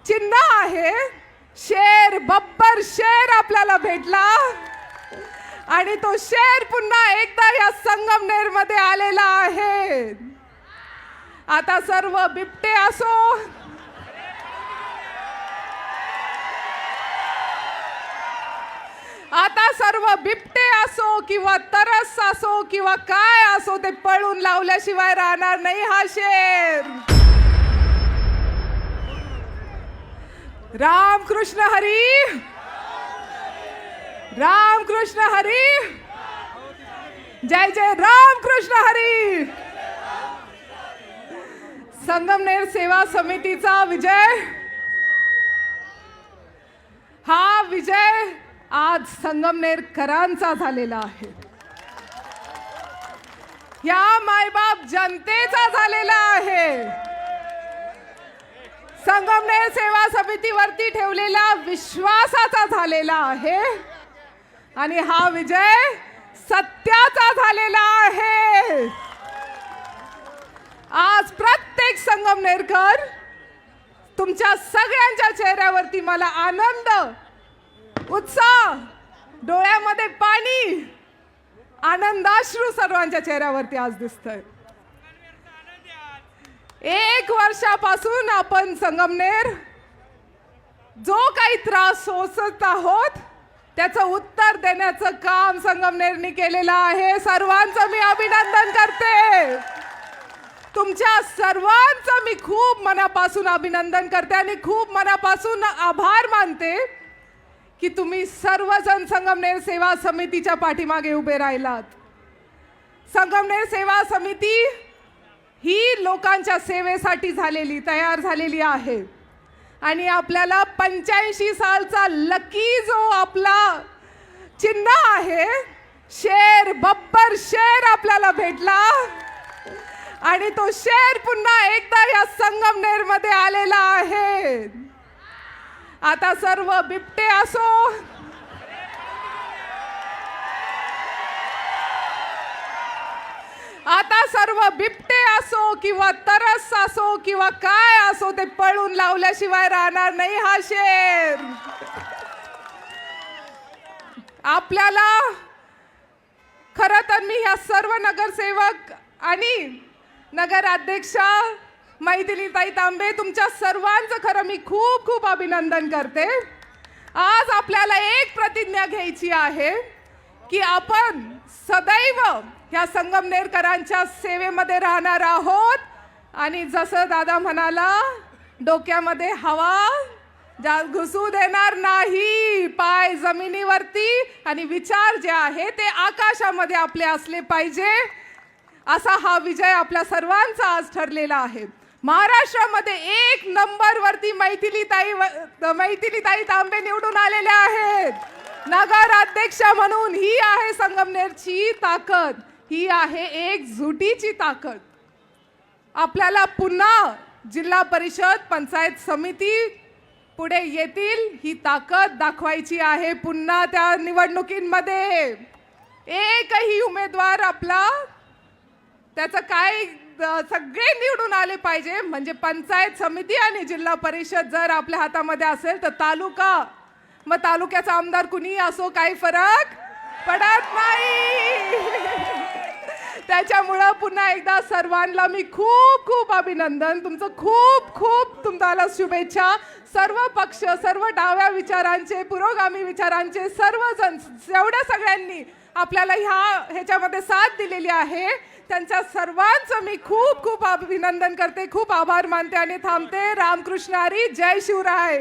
चिन्ह आहे, शेर बब्बर शेर आपल्याला भेटला आणि तो शेर पुन्हा एकदा या संगमनेर मध्ये आलेला आहे. आता सर्व बिबटे असो, आता सर्व बिबटे असो किंवा तरस असो किंवा काय असो, ते पळून लावल्याशिवाय राहणार नाही हा शेर. राम कृष्ण हरी, राम कृष्ण हरी, जय जय राम कृष्ण हरी. संगमनेर सेवा समितीचा विजय, हा विजय आज संगमनेरकरांचा झालेला आहे, या मायबाप जनतेचा झालेला आहे. संगमनेर सेवा समितीवरती ठेवलेला विश्वासाचा झालेला आहे आणि हा विजय सत्याचा झालेला आहे. आज प्रत्येक संगमनेरकर, तुमच्या सगळ्यांच्या चेहऱ्यावरती मला आनंद, उत्साह, डोळ्यामध्ये पाणी, आनंदाश्रू सर्वांच्या चेहऱ्यावरती आज दिसतंय. 1 वर्षापासून आपण संगमनेर जो काही त्रास सोसत आहोत त्याचं उत्तर देण्याचं काम संगमनेरनी केलेलं आहे. सर्वांचं मी अभिनंदन करते, तुमच्या सर्वांचं मी खूप मनापासून अभिनंदन करते आणि खूप मनापासून आभार मानते की तुम्ही सर्वजण संगमनेर सेवा समितीच्या पाठीमागे उभे राहिलात. संगमनेर सेवा समिती ही लोकांच्या सेवेसाठी तयार झालेली आहे आणि आपल्याला 85 सालचा लकी जो आपला चिन्ह आहे, शेर बब्बर शेर आपल्याला भेटला आणि तो शेर पुन्हा एकदा या संगमनेर मध्ये आलेला आहे. आता सर्व बिबटे असो, आता सर्व बिबटे असो किंवा तरस असो किंवा काय असो, ते पळून लावल्याशिवाय राहणार नाही हा शेर. आपल्याला खरं तर मी ह्या सर्व नगरसेवक आणि नगराध्यक्षा मैथिलीताई तांबे, तुमच्या सर्वांचं खरं मी खूप खूप अभिनंदन करते. आज आपल्याला एक प्रतिज्ञा घ्यायची आहे की आपण सदैव ह्या संगमनेरकरांच्या सेवेमध्ये राहणार आहोत आणि जसं दादा म्हणाला, डोक्यामध्ये हवा घुसू देणार नाही, पाय जमिनीवरती आणि विचार जे आहे ते आकाशामध्ये आपले असले पाहिजे, असा हा विजय आपल्या सर्वांचा आज ठरलेला आहे. महाराष्ट्रामध्ये 1 नंबरवरती मैथिलीताई तांबे निवडून आलेल्या आहेत. नगराध्यक्षा म्हणून ही आहे संगमनेरची ताकद, ही आहे एकजुटीची ताकद. आपल्याला पुन्हा जिल्हा परिषद पंचायत समिती पुढे येतील ही ताकद दाखवायची आहे. पुन्हा त्या निवडणुकीमध्ये एकही उमेदवार आपला त्याचं काय सगळे निवडून आले पाहिजे, म्हणजे पंचायत समिती आणि जिल्हा परिषद जर आपल्या हातामध्ये असेल तर तालुका, मग तालुक्याचा आमदार कुणी असो काही फरक पडत नाही. त्याच्यामुळं पुन्हा एकदा सर्वांना मी खूप खूप अभिनंदन, तुमचं खूप खूप तुम्हाला शुभेच्छा. सर्व पक्ष, सर्व डाव्या विचारांचे, पुरोगामी विचारांचे सर्वजण, एवढ्या सगळ्यांनी आपल्याला ह्याच्यामध्ये साथ दिलेली आहे, त्यांच्या सर्वांचं मी खूप खूप अभिनंदन करते, खूप आभार मानते आणि थांबते. रामकृष्ण हरी, जय शिवराय.